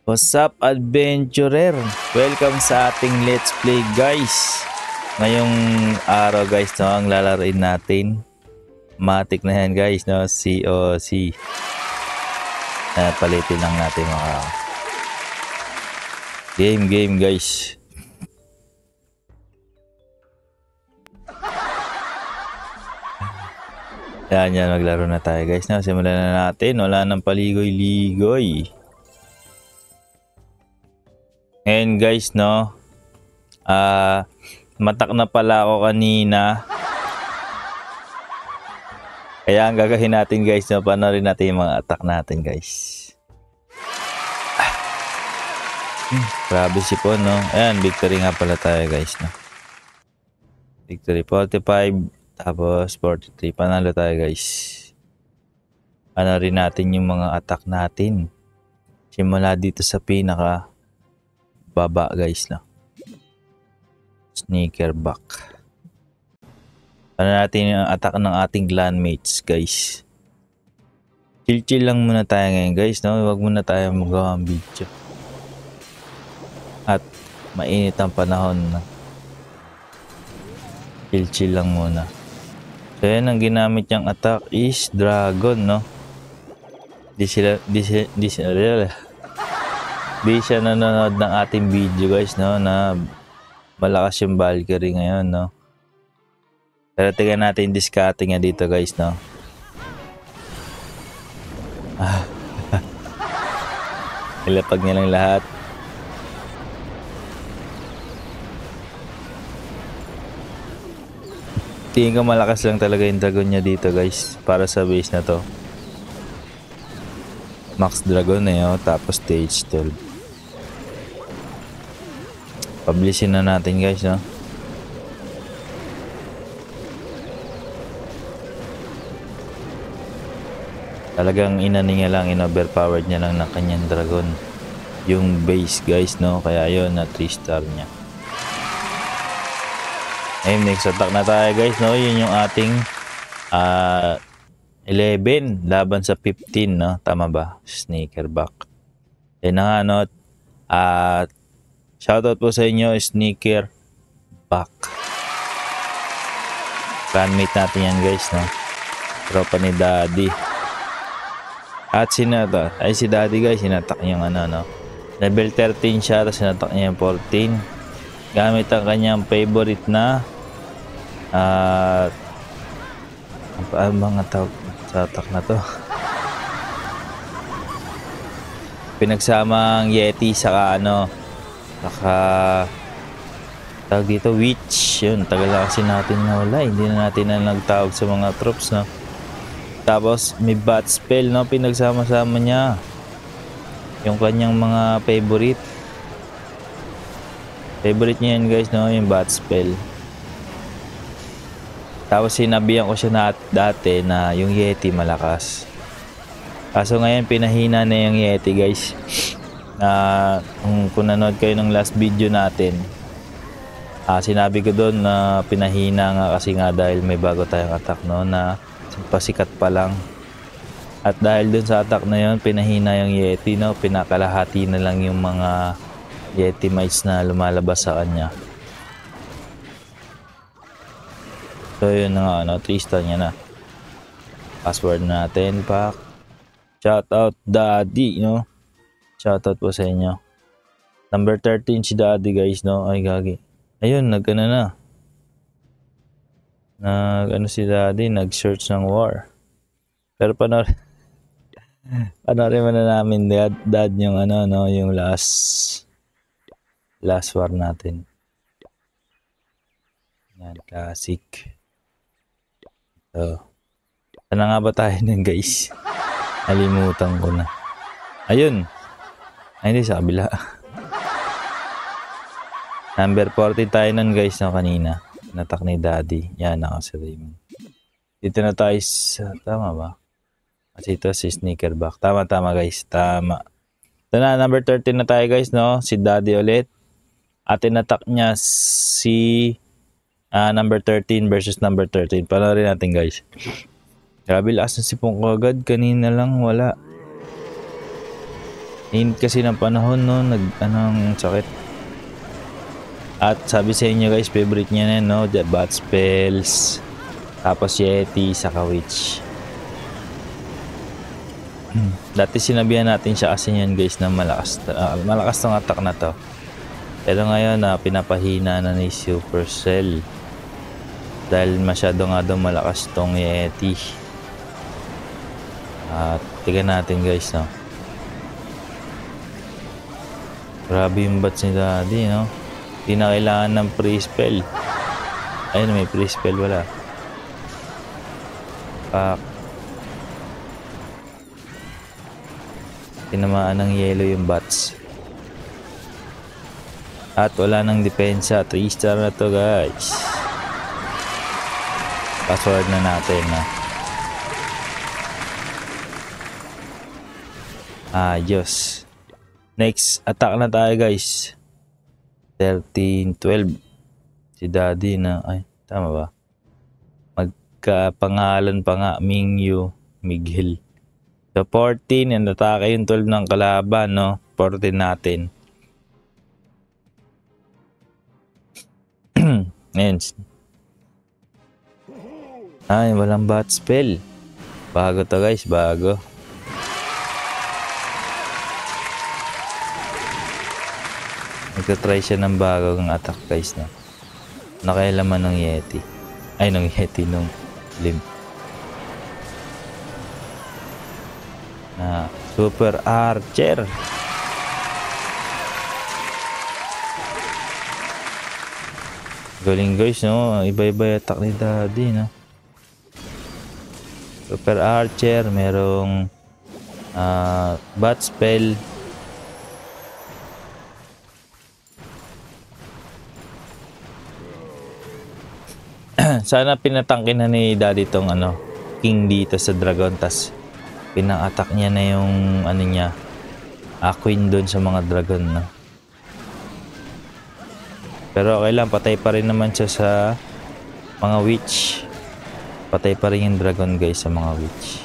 What's up, adventurer? Welcome sa ating Let's Play, guys. Ngayong araw, guys, no, ang lalaroin natin. Matik na yan, guys, no? COC. Palitin lang natin mga game, guys. Yan, maglaro na tayo, guys. No? Simulan na natin. Wala nang paligoy-ligoy. Ngayon, guys, no, matak na pala ako kanina. Kaya ang gagawin natin, guys, no, panoorin natin yung mga attack natin, guys. Grabe sipon, no. Ayan, victory nga pala tayo, guys, no. Victory 45, tapos 43. Panalo tayo, guys. Panoorin natin yung mga attack natin. Simula dito sa pinaka baba, guys, no. Sneaker back. Ano natin yung attack ng ating clanmates, guys. Chill lang muna tayo ngayon, guys, no. Huwag muna tayo magawa ng video. At mainit ang panahon, no. Chill lang muna. So yan, ang ginamit niyang attack is dragon, no. Di siya nanonood ng ating video, guys, no, na malakas yung Valkyrie ngayon, no. Pero tingnan natin discarding niya dito, guys, no. Ilapag niya lang lahat. Tingin ko malakas lang talaga yung dragon niya dito, guys, para sa base na to. Max dragon na yun, tapos stage 12. Publishin na natin, guys, no. Talagang inaninga lang, in-overpowered niya lang ng kanyang dragon yung base, guys, no. Kaya yun, na 3 star niya. Ayun, next attack na tayo, guys, no. Yun yung ating 11 laban sa 15, no. Tama ba? Sneaker back. Yan na nga, no. Shoutout po sa inyo, Sneaker back. Clanmate natin yan, guys, no. Tropa ni Daddy. At sinata, ay si Daddy, guys, sinatak yung ano, no. Level 13 siya, tapos sinatak niya yung 14. Gamit ang kanyang favorite na ano mga tawag sa attack na to? Pinagsamang Yeti saka ano, saka tawag dito witch. Yun, tagal na kasi natin nawala, hindi na natin na nagtawag sa mga troops, no. Tapos may bat spell, no, pinagsama-sama niya yung kanyang mga favorite niya yan, guys, no, yung bat spell. Tapos sinabihan ko siya dati na yung Yeti malakas. Kaso ngayon pinahina na yung Yeti, guys. Kung nanood kayo ng last video natin, sinabi ko doon na pinahina nga kasi nga dahil may bago tayong attack, no, na pasikat pa lang. At dahil doon sa attack na yun, pinahina yung Yeti, no, pinakalahati na lang yung mga Yeti mites na lumalabas sa kanya. So yun na nga, no, 3 star niya na. Password natin, pack. Shoutout Daddy, no. Shoutout po sa inyo. Number 13 si Daddy, guys, no. Ay gagi. Ayun, nagkana na. Ano si Daddy, nag-search ng war. Pero panoorin mo na namin, dad yung ano, no, yung last war natin. Yan, classic. So, saan nga ba tayo nun, guys? Nalimutan ko na. Ayun. Ay, hindi, sa kabila. Number 40 tayo nun, guys, no, kanina. Natak ni Daddy. Yan, ako si Raymond. Dito na tayo sa, tama ba? Kasi ito si Sneaker back. Tama, guys. Tama. Ito na, number 13 na tayo, guys, no? Si Daddy ulit. At inatak niya si number 13 versus number 13. Panoorin natin, guys. Grabe, lakas na sipong ko agad. Kanina lang, wala. Init kasi ng panahon, no? Anong sakit. At sabi sa inyo guys, favorite niya na, no? Bat spells. Tapos Yeti, saka Witch. Dati sinabihan natin siya kasi yan guys na malakas. Malakas tong attack na to. Pero ngayon pinapahina na ni Supercell. Dahil masyado nga daw malakas tong Yeti. At tignan natin guys, no? Grabe yung bats ni Daddy, no? Hindi na kailangan ng pre-spell. Ayun, may pre-spell, wala. Tinamaan ng yellow yung bats. At wala nang depensa. 3-star na to guys. Password na natin, no? Ayos. Next attack na tayo guys. 13-12. Si Daddy na. Ay, tama ba? Magkapangalan pa nga. Mingyu Miguel. So 14 and atake yung 12 ng kalaban, no? 14 natin. Ngayon. Ay, walang bat spell. Bago to guys, bago. Nagtatry siya ng bagong attack guys, no? Nakailaman ng Yeti. Ay, ng Yeti, nung limp. Na Super Archer. Galing guys, no? Iba-iba attack ni Daddy, no? Super Archer, merong bat spell. Sana pinatangkin na ni Daddy tong King dito sa Dragon, tas pinang-attack niya na yung niya, Queen doon sa mga Dragon, no? Pero okay lang, patay pa rin naman siya sa mga Witch. Patay pa rin yung Dragon guys sa mga Witch.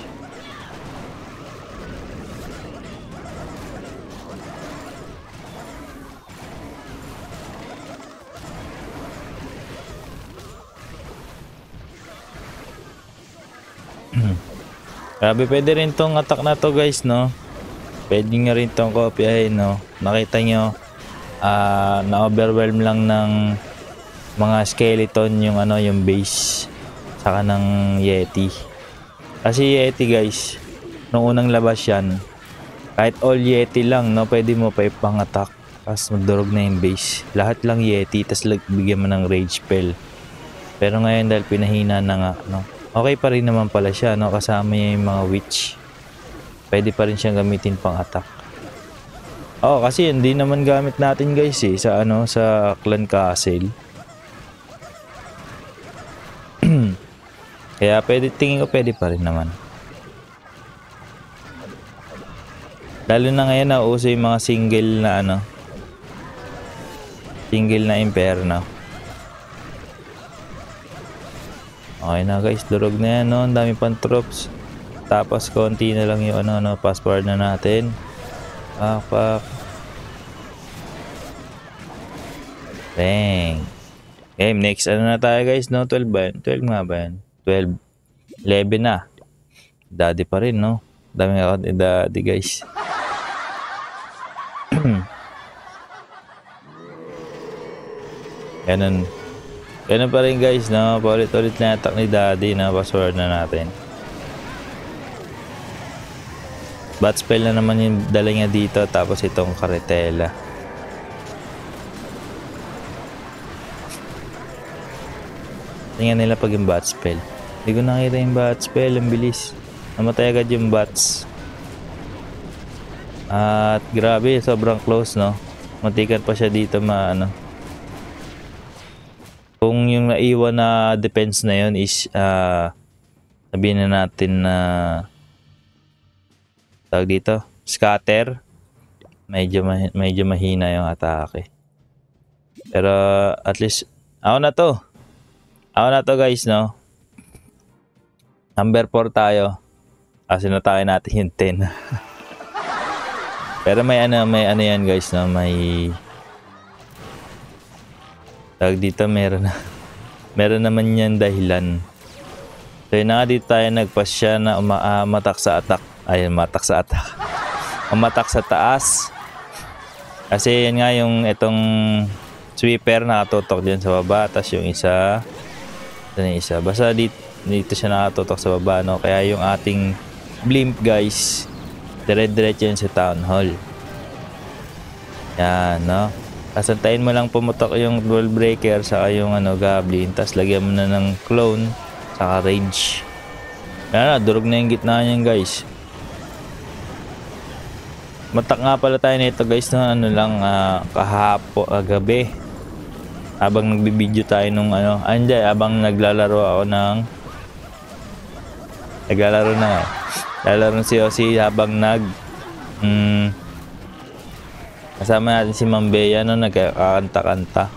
Grabe, pwede rin tong attack na to guys, no? Pwede nyo rin tong kopyahin, no? Nakita nyo, na-overwhelm lang ng mga skeleton yung yung base saka ng Yeti. Kasi Yeti guys, nung unang labas yan, kahit all Yeti lang, no? Pwede mo pa ipang attack, tapos magdurog na yung base. Lahat lang Yeti, tapos bigyan mo ng rage spell. Pero ngayon dahil pinahina na nga, no? Okay pa rin naman pala siya, no? Kasama niya yung mga witch. Pwede pa rin siyang gamitin pang attack. Kasi hindi naman gamit natin guys sa sa Clan Castle. Kaya tingin ko pwede pa rin naman. Lalo na ngayon na uso yung mga single na single na Inferno. Okay na guys, durog na yan, no? Ang dami pang troops. Tapos konti na lang yung password na natin. Pak. Bang. Game next na tayo guys, no? 12 ba? 12 nga ba yan? 12. 11 na. Daddy pa rin, no? Dami ako ni Daddy guys. Ganun pa rin guys, no? Paulit-ulit na attack ni Daddy, na password na natin. Bat spell na naman yung dala niya dito, tapos itong karetela. Tingnan nila pag yung bat spell. Hindi ko nakita yung bat spell, ang bilis. Namatay agad yung bats. At grabe, sobrang close, no? Matikan pa siya dito Kung yung naiwan na defense na yun is sabihin na natin na tawag dito, scatter, medyo mahina yung atake. Pero at least ako na to guys, no? Number 4 tayo kasi natake natin yung 10. Pero may ano yan guys, no? May tawag dito, meron naman yan dahilan. So yun na nga, dito tayo nagpasya na matak sa attack. Ayun, matak sa attack. Umatak sa taas. Kasi yan nga yung itong sweeper nakatutok dyan sa baba. Tapos yung isa, ito na isa. Basta dito siya nakatutok sa baba, no? Kaya yung ating blimp guys, dire-diretso yun sa town hall. Yan, no? Tapos antayin mo lang pumutok yung wall breaker saka yung goblin. Tapos lagyan mo na ng clone saka rage. Yan na, durog na yung gitna niyan guys. Matak nga pala tayo nito guys na gabi. Habang nagbibideo tayo nung habang naglalaro ako lalaro si Osi habang kasama natin si Ma'am Bea, no, nagkakanta-kanta.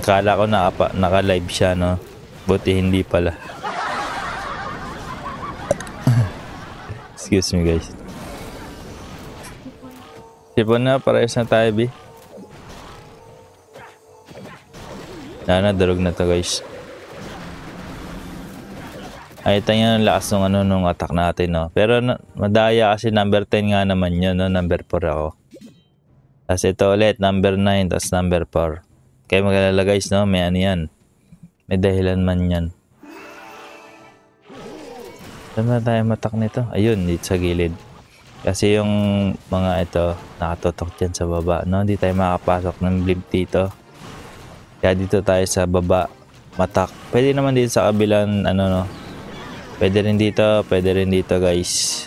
Kala ko naka-live siya, no. Buti hindi pala. Excuse me guys. Sipon na, parehas na tayo, B. Durog na to guys. Ay, ito yung lakas nung attack natin, no. Pero madaya kasi number 10 nga naman yun, no. Number 4 ako. Tapos ito ulit, number 9, tapos number 4. Kaya mag-alala guys, no. May yan. May dahilan man yan. Saan ba tayo matak nito? Ayun, dito sa gilid. Kasi yung mga ito, nakatutok dyan sa baba, no? Hindi tayo makapasok ng blimp dito. Kaya dito tayo sa baba, matak. Pwede naman dito sa kabilang, no? Pwede rin dito guys.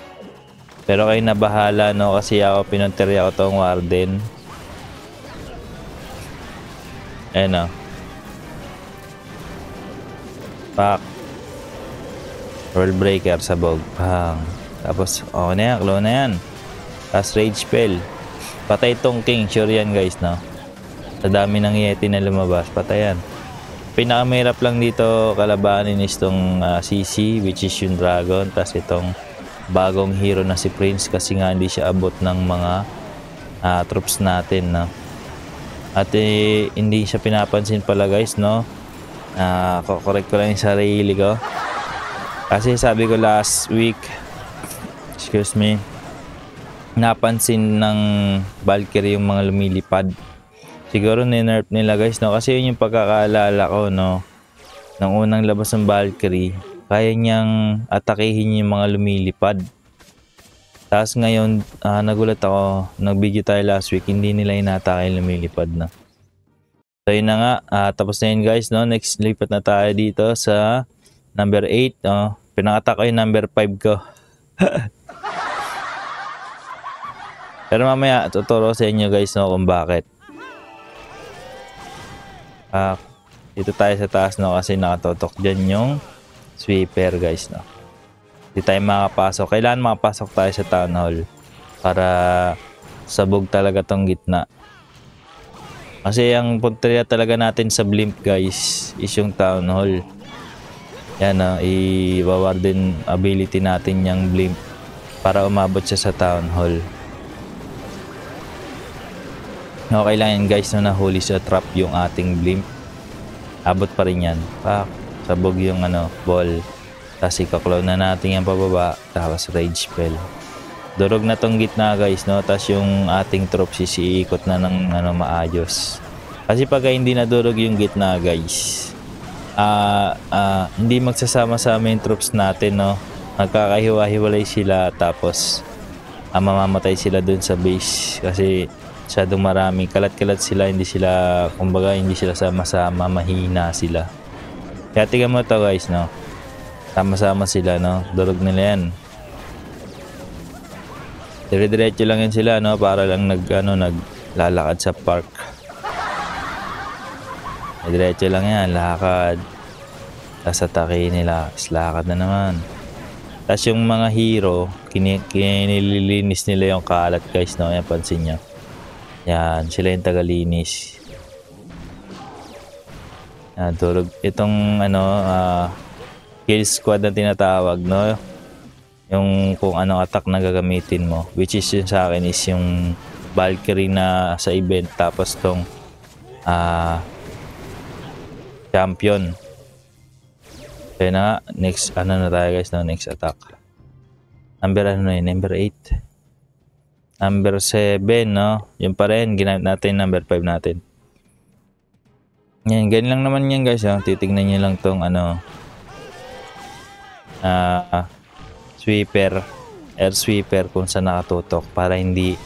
Pero kayo na bahala, no? Kasi ako, pinunteriya ko tong warden. Ayan, no? Pak. Roll breaker, sabog. Pang. Tapos, na yan, claw na yan. Tapos rage spell. Patay tong king, sure yan guys, no? Sa dami ng yeti na lumabas, patay yan. Pinakamahirap lang dito kalabanin is tong CC, which is yung dragon. Tapos itong bagong hero na si Prince, kasi nga hindi siya abot ng mga troops natin, no? At hindi siya pinapansin pala guys, no? Correct ko lang yung sarili ko. Kasi sabi ko last week, excuse me, napansin ng Valkyrie yung mga lumilipad. Siguro ni-nerf nila guys, no? Kasi yun yung pagkakaalala ko, no? Nang unang labas ng Valkyrie, kaya niyang atakehin yung mga lumilipad. Tapos ngayon, nagulat ako, nag-video tayo last week, hindi nila inatake yung lumilipad na. So yun na nga, tapos na yun guys, no? Next, lipat na tayo dito sa number 8, no? Pinakatak ko yung number 5 ko. Pero mamaya tuturo sa inyo guys, no, kung bakit. Dito tayo sa taas, no, kasi nakatotok dyan yung sweeper guys, no. Hindi tayo makapasok. Kailangan makapasok tayo sa town hall para sabog talaga tong gitna. Kasi ang punteriya talaga natin sa blimp guys is yung town hall. Yan, no, i-warden ability natin yung blimp para umabot siya sa town hall. Okay lang yan guys, no, nahuli sa trap yung ating blimp. Abot pa rin yan. Sabog yung ball. Tapos ikaklaw na natin yung pababa. Tapos rage spell. Durog na tong gitna guys, no. Tapos yung ating troops iikot na ng maayos. Kasi pag hindi nadurog yung gitna guys, hindi magsasama-sama yung troops natin, no. Magkakahiwa-hiwalay sila. Tapos mamamatay sila dun sa base. Kasi masyadong marami, kalat-kalat sila, hindi sila, kumbaga hindi sila sama-sama, mahina sila. Kaya tingnan mo to guys, no, sama-sama sila, no, durog nila yan. Dire-diretso lang yan sila, no, para lang naglalakad sa park. Diretso lang yan, lakad. Tapos atake nila, lakad na naman. Tapos yung mga hero, kinililinis nila yung kalat guys, no, yan, pansin nyo. Yan, sila yung tagalinis. Yan, turog. Itong kill squad na tinatawag, no? yung kung anong attack na gagamitin mo, which is yun sa akin is yung Valkyrie na sa event, tapos tong champion. Kaya na nga, next ano na tayo guys, no? Next attack. Number ano na yun? Number 8. Number 7, no? Yung pa rin, ginamit natin number 5 natin. Yan, ganyan lang naman yan guys, no? Titignan nyo lang tong ano, sweeper, air sweeper kung saan nakatutok para hindi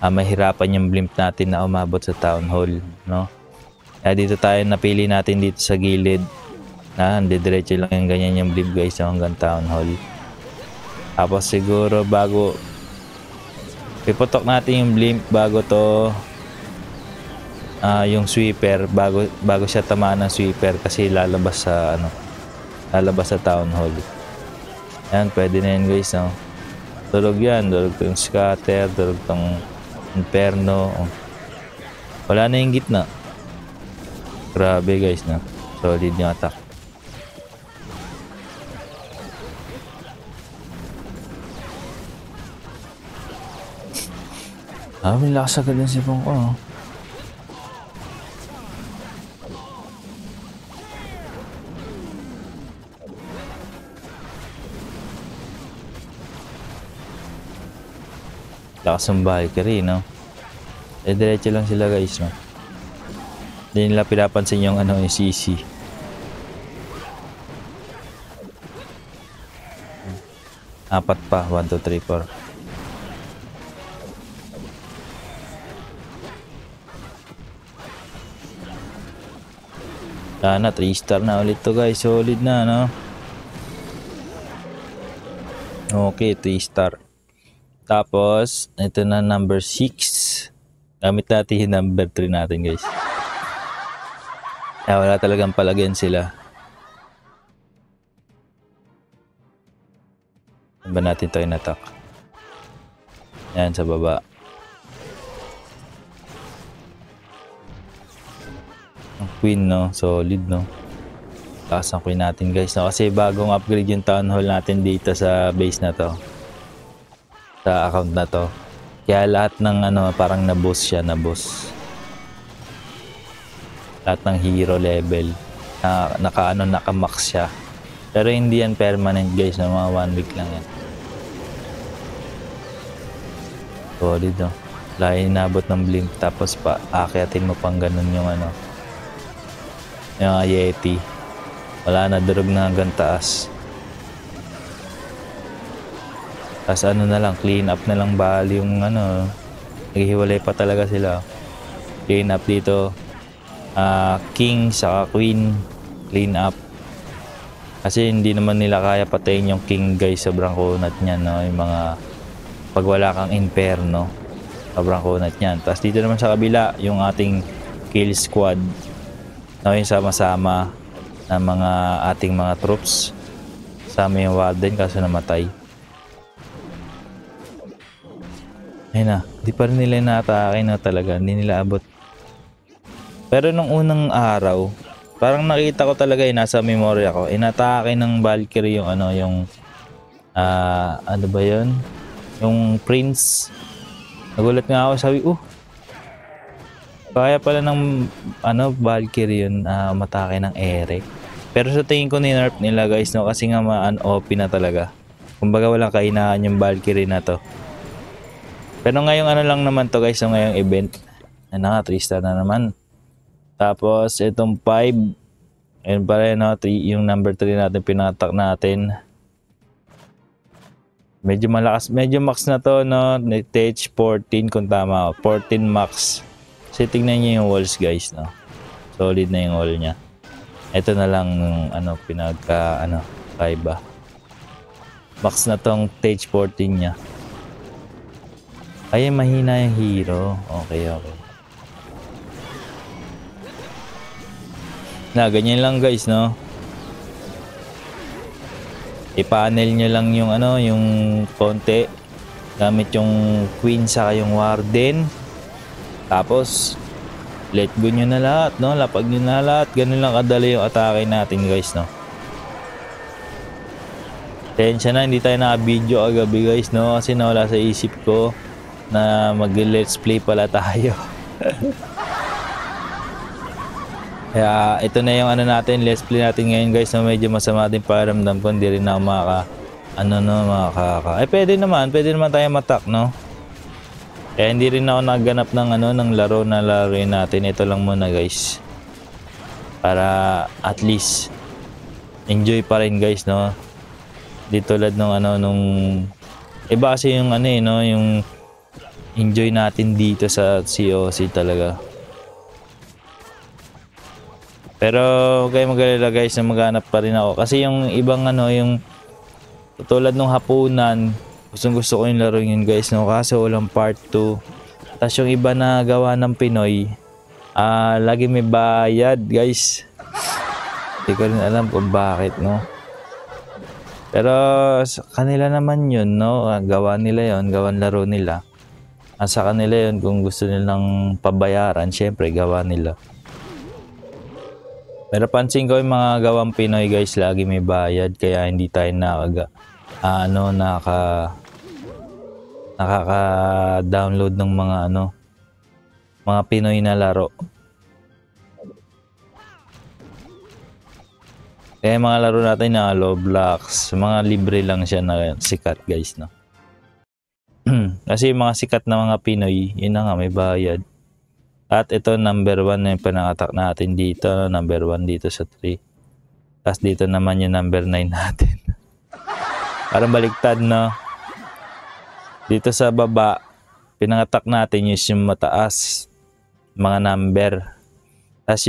mahirapan yung blimp natin na umabot sa town hall, no? Kaya dito tayo, napili natin dito sa gilid na diretso lang yung ganyan yung blimp guys, no? Hanggang town hall. Tapos siguro bago iputok natin yung blimp bago to yung sweeper, bago siya tamaan ng sweeper kasi lalabas sa ano, lalabas sa town hall. Yan, pwede na yan guys, no? Durog yan, durog tong scatter, durog tong inferno. Wala na yung gitna. Grabe guys, no? Solid yung attack. May lakas agad yung sipong ko, no? Lakas ng Valkyrie, no? Diretso lang sila guys, no? Hindi nila pinapansin yung ano, yung CC. Apat pa, 1, 2, 3, 4. Sana 3 star na ulit to guys, solid na, no? Okay, 3 star. Tapos, ito na number 6. Gamit natin yung number 3 natin guys. Kaya wala talagang palagyan sila. Saan ba natin ito in-attack? Yan, sa baba. Ang queen, no? Solid, no? Taas ang queen natin guys, no? Kasi bagong upgrade yung town hall natin dito sa base na to. Sa account na to. Kaya lahat ng ano, parang na-boss siya, na-boss. Lahat ng hero level. Naka-max siya. Pero hindi yan permanent guys, no? Mga 1 week lang yan. Solid, no? Wala inabot ng blink, tapos pa akyatin mo pang ganun yung ano, yung Yeti. Wala na, durog na hanggang taas. Tapos ano na lang, clean up na lang bali yung ano, naghihiwalay pa talaga sila. Clean up dito, king saka queen, clean up. Kasi hindi naman nila kaya patayin yung king guys, sobrang kunat niyan, no? Yung mga pag wala kang inferno, sobrang kunat niyan. Tapos dito naman sa kabila, yung ating kill squad, no? Yung sama-sama na mga ating mga troops. Sama yung warden kaso namatay. Ayun na, di pa rin nila na-atake, no? Talaga, hindi nila abot. Pero nung unang araw, parang nakita ko talaga, nasa memory ako, inatake ng Valkyrie yung ano, yung ano ba yun? Yung prince. Nagulat nga ako, sabi, kaya pala ng ano, Valkyrie yun, matake ng ere. Pero sa tingin ko ni-nerf nila guys, no? Kasi nga OP na talaga. Kumbaga walang kainahan yung Valkyrie na to. Pero ngayong ano lang naman to guys, so ngayong event. Ano nga, 3 star na naman. Tapos itong 5, ayun pa rin, no? Yung number 3 natin, pinatak natin. Medyo malakas, medyo max na to, no? TH 14 kung tama, 14 max. Kasi tingnan nyo yung walls guys, no? Solid na yung wall nya. Ito na lang ano, pinagka ano, kaiba. Max na tong TH 14 nya. Ay, mahina yung hero. Okay, okay. Na, ganyan lang guys, no? I-panel nyo lang yung ano, yung konti. Gamit yung queen saka yung warden. Tapos, let go nyo na lahat, no? Lapag nyo na lahat. Ganun lang kadali yung atake natin guys, no? Tensya na, hindi tayo naka-video kagabi guys, no? Kasi nawala sa isip ko na mag-let's play pala tayo. Kaya ito na yung ano natin, let's play natin ngayon guys, na medyo masama din pakiramdam ko, hindi rin ako pwede naman tayo matak, no? Kaya hindi rin ako nagganap ng ng laro na laruin natin. Ito lang muna guys, para at least enjoy pa rin guys, no? Di tulad nung nung iba kasi yung yung enjoy natin dito sa COC talaga. Pero kayo mag-alala guys na maghanap pa rin ako. Kasi yung ibang yung tulad nung hapunan, gusto ko yung laro yun guys, no? Kaso walang part 2. Tapos yung iba na gawa ng Pinoy, lagi may bayad guys. Hindi ko rin alam kung bakit, no? Pero kanila naman yun, no? Gawa nila yun, gawan laro nila. Sa kanila yun, kung gusto nilang pabayaran, syempre gawa nila. Pero pansin ko yung mga gawang Pinoy guys, lagi may bayad, kaya hindi tayo nakaka-download ng mga Pinoy na laro. Kaya mga laro natin na Roblox, mga libre lang siya na sikat guys, no? Kasi yung mga sikat na mga Pinoy, yun na nga, may bayad. At ito number 1 na yung panangatak natin dito, number 1 dito sa 3. Tapos dito naman yung number 9 natin. Parang baliktad, no? Dito sa baba, pinangatak natin yung mataas, mga number. Tapos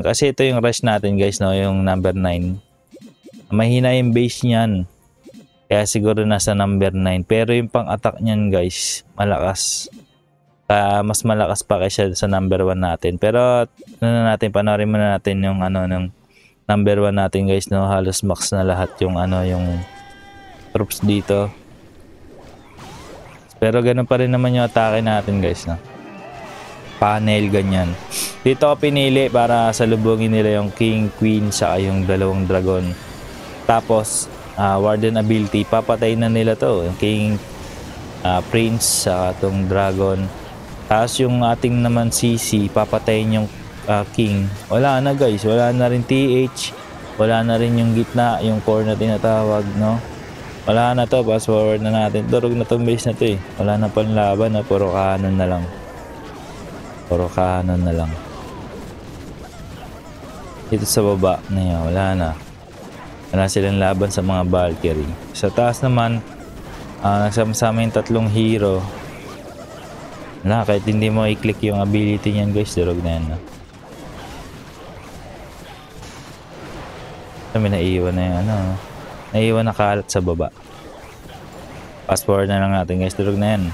kasi ito yung rush natin guys, no? Yung number 9. Mahina yung base niyan. Kaya siguro nasa number 9. Pero yung pang-attack niyan guys, malakas. Mas malakas pa kaysa sa number 1 natin. Pero panoorin muna natin yung ng number 1 natin guys, no? Halos max na lahat yung yung troops dito. Pero ganun pa rin naman yung atake natin guys, no? Panel ganyan. Dito ako pinili para salubungin nila yung king, queen, saka yung dalawang dragon. Tapos warden ability, papatay na nila to, yung king, prince, saka tong dragon. Tapos yung ating naman CC, papatayin yung king. Wala na guys, wala na rin TH, wala na rin yung gitna, yung core na tinatawag, no? Wala na to, fast forward na natin. Durog na tong base na to eh. Wala na pang laban, no? Puro kanon na lang. Puro kanon na lang. Dito sa baba na yan, wala na. Wala silang laban sa mga Valkyrie. Sa taas naman, nagsama-sama yung tatlong hero. Wala, kahit hindi mo i-click yung ability niyan guys, durog na yan. No? May naiiwan na yung naiiwan na kalat sa baba. Fast forward na lang natin guys, durog na yan.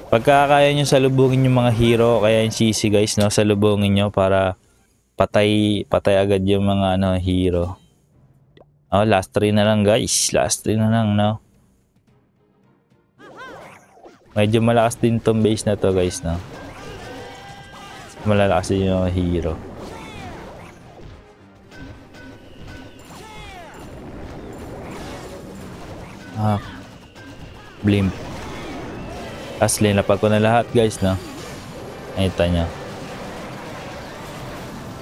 Pagka kaya nyo salubungin yung mga hero, kaya yung CC guys, no, salubungin nyo para patay agad yung mga hero. Last 3 na lang guys, last 3 na lang, no. Medyo malakas din tong base na to guys, no. Malalakas din yung hero. Blimp. Asli, napag ko na lahat guys, no. Nakita nyo.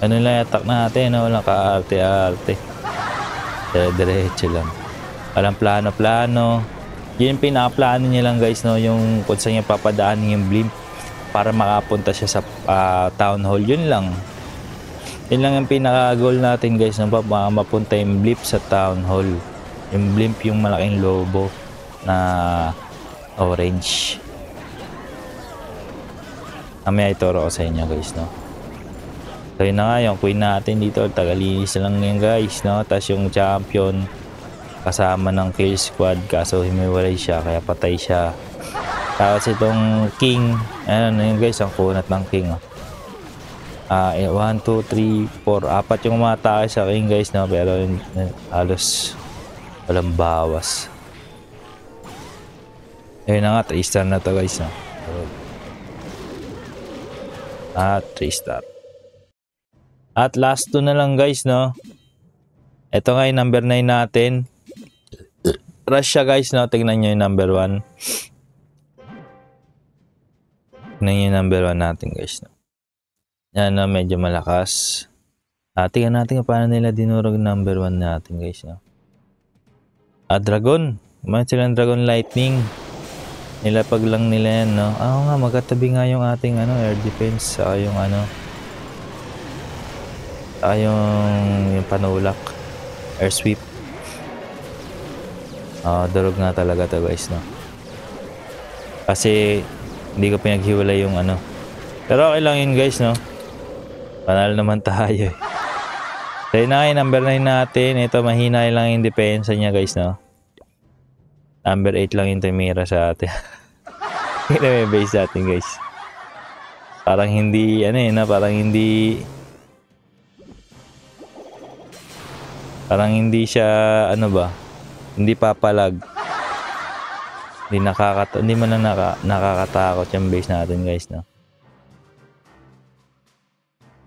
Ano lang attack natin, no? Walang kaarte-arte. Diretso lang. Walang plano-plano. Yun yung pinaka-plano niya lang guys, no? Yung kung saan niya papadaanin yung blimp para makapunta siya sa town hall. Yun lang. Yun lang yung pinaka-goal natin guys, no? Mapunta yung blimp sa town hall. Yung blimp, yung malaking lobo na orange. Mamaya ituro ko sa inyo guys, no. So yun na nga, yung queen natin dito, tagalinis lang yan guys, no. Tapos yung champion kasama ng kill squad, kaso himiwalay siya kaya patay siya. Tapos itong king, ano yun guys, ang kunat ng king, 1, 2, 3, 4, 4 yung umatake sa king guys, no. Pero halos walang bawas. Ayun na nga, 3 star na to guys, no. 3 star. At last 2 na lang guys, no. Ito nga yung number 9 natin. Rush siya guys, no? Tingnan nyo yung number 1. Tingnan nyo yung number 1 natin guys, no? Yan, no? Medyo malakas. Tingnan natin paano nila dinurog number 1 natin guys, no? Dragon. Kumain silang Dragon Lightning. Nilapag lang nila yan, no? Nga, magkatabi nga yung ating air defense. Saka yung saka yung panulak. Air sweep. Durog nga talaga to guys, no? Kasi hindi ko pinaghiwalay yung Pero okay lang yun guys, no? Panalo naman tayo eh. So yun na, number 9 natin. Ito mahina lang yung depensa niya guys, no? Number 8 lang yung tumira sa atin. Hindi may base natin guys. Parang hindi, parang hindi siya, hindi papalag. Hindi man lang nakakatakot yung base natin guys, no?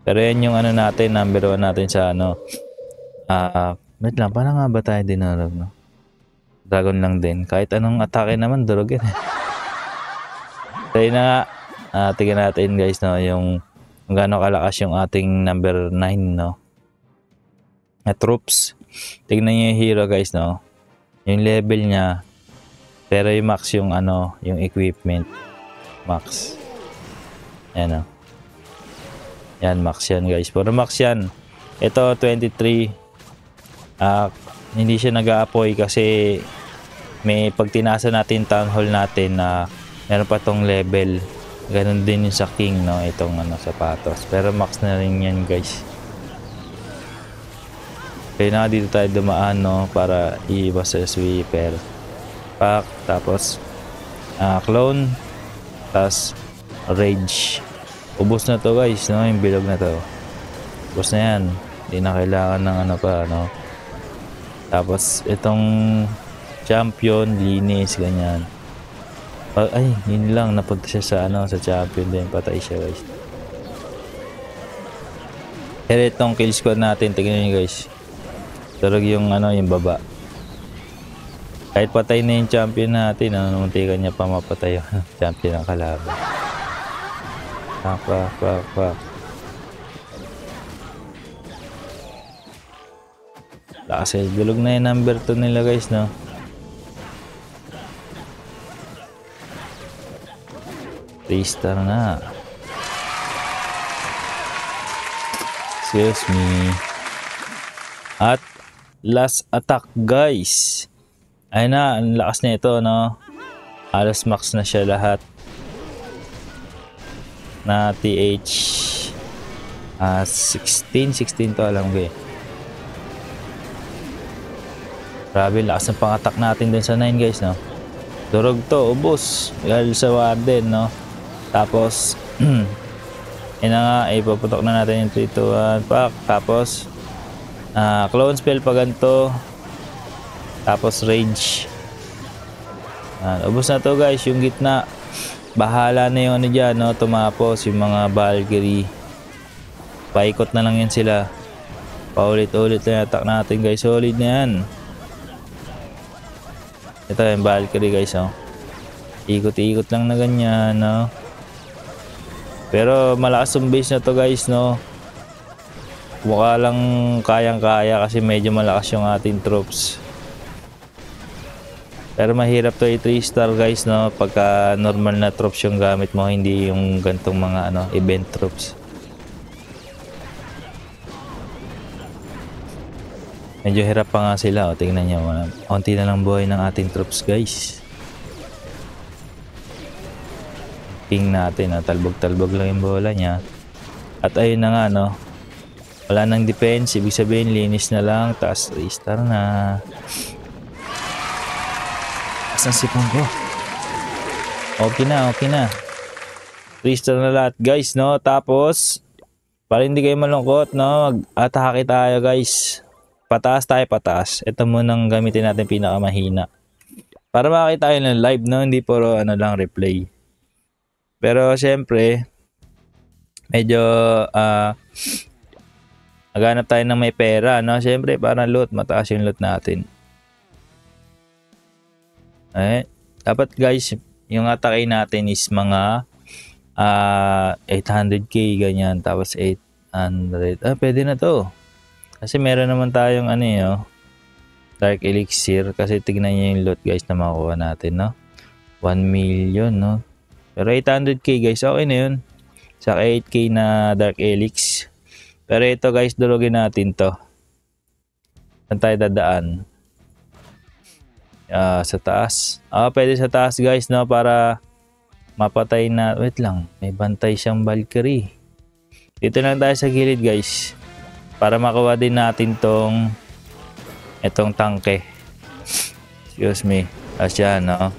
Pero yan yung natin, number 1 natin sa wait lang, paano nga ba tayo dinarog, no? Dragon lang din. Kahit anong atake naman, durog yan. So yun na nga, tingnan natin guys, no, yung gaano kalakas yung ating number 9, no? Na troops. Tingnan nyo yung hero guys, no? Yung level niya. Pero yung max yung yung equipment. Max. Yan, no? Yan, max yan guys. Puro max yan. Ito, 23. Hindi siya nag-aapoy kasi may pagtinasa natin town hall natin na meron pa tong level. Ganon din yung sa king, no? Itong sapatos. Pero max na rin yan guys. Kaya na dito tayo dumaan, no? Para iiwas sa sweeper. Pack. Tapos clone. Tapos rage. Ubos na to guys, no? Yung bilog na to. Ubos na yan. Hindi na kailangan ng pa, no? Tapos itong champion, linis, ganyan. Ay, yun lang. Napunta siya sa sa champion din. Patay siya guys. Pero itong kill squad natin, tingnan nyo guys. Turog yung yung baba. Kahit patay na yung champion natin, muntikan niya pa mapatay yung champion ng kalaban. Pak. Kasi bilog na yung number 2 nila guys, no? Three-star na. Excuse me. At last attack guys. Ayun na, ang lakas na ito, no? Halos max na siya lahat. Na TH 16 to, alam ko eh. Grabe, lakas ng pang-attack natin dun sa 9 guys, no? Durog to, ubos. Dahil sa warden, no? Tapos yun na nga, ipaputok na natin yung 3, 2, 1 pack. Tapos clone spell pa ganito. Tapos rage. Ubos na to guys, yung gitna. Bahala na yung dyan, no? Tumapos yung mga Valkyrie. Paikot na lang yan sila. Paulit-ulit na yung attack natin guys. Solid na yan. Ito yung Valkyrie guys, no? Ikot-ikot lang na ganyan, no? Pero malakas yung base na to guys, no? Mukha lang kayang-kaya kasi medyo malakas yung ating troops. Pero mahirap to i-3-star guys, no? Pagka normal na troops yung gamit mo, hindi yung gantong mga event troops. Medyo hirap pa nga sila, o. Tingnan nyo, konti na lang buhay ng ating troops guys. King natin, talbog-talbog lang yung bola niya. At ayun na nga, no? Wala nang defense, ibig sabihin linis na lang, taas 3-star na. Asan sipon ko? Okay na. 3-star na lahat guys, no? Tapos para hindi kayo malungkot, no? Mag-atake tayo guys. Pataas tayo, pataas. Ito munang gamitin natin pinakamahina. Para makakita tayo ng live, no? Hindi puro lang replay. Pero syempre medyo Maghanap tayo ng may pera, no? Siyempre, para loot. Mataas yung loot natin. Dapat guys, yung atake natin is mga 800k ganyan. Tapos 800. Pwede na to. Kasi meron naman tayong Dark Elixir. Kasi tignan nyo yung loot guys na makuha natin, no? 1 million, no? Pero 800k guys, okay na yun. Saka 8k na Dark Elix. Pero ito guys, durugin natin to. Saan tayo dadaan? Sa taas. Pwede sa taas guys, no? Para mapatay na. Wait lang, may bantay siyang Valkyrie. Dito lang tayo sa gilid guys. Para makuha din natin itong tangke. Excuse me. Asya, no?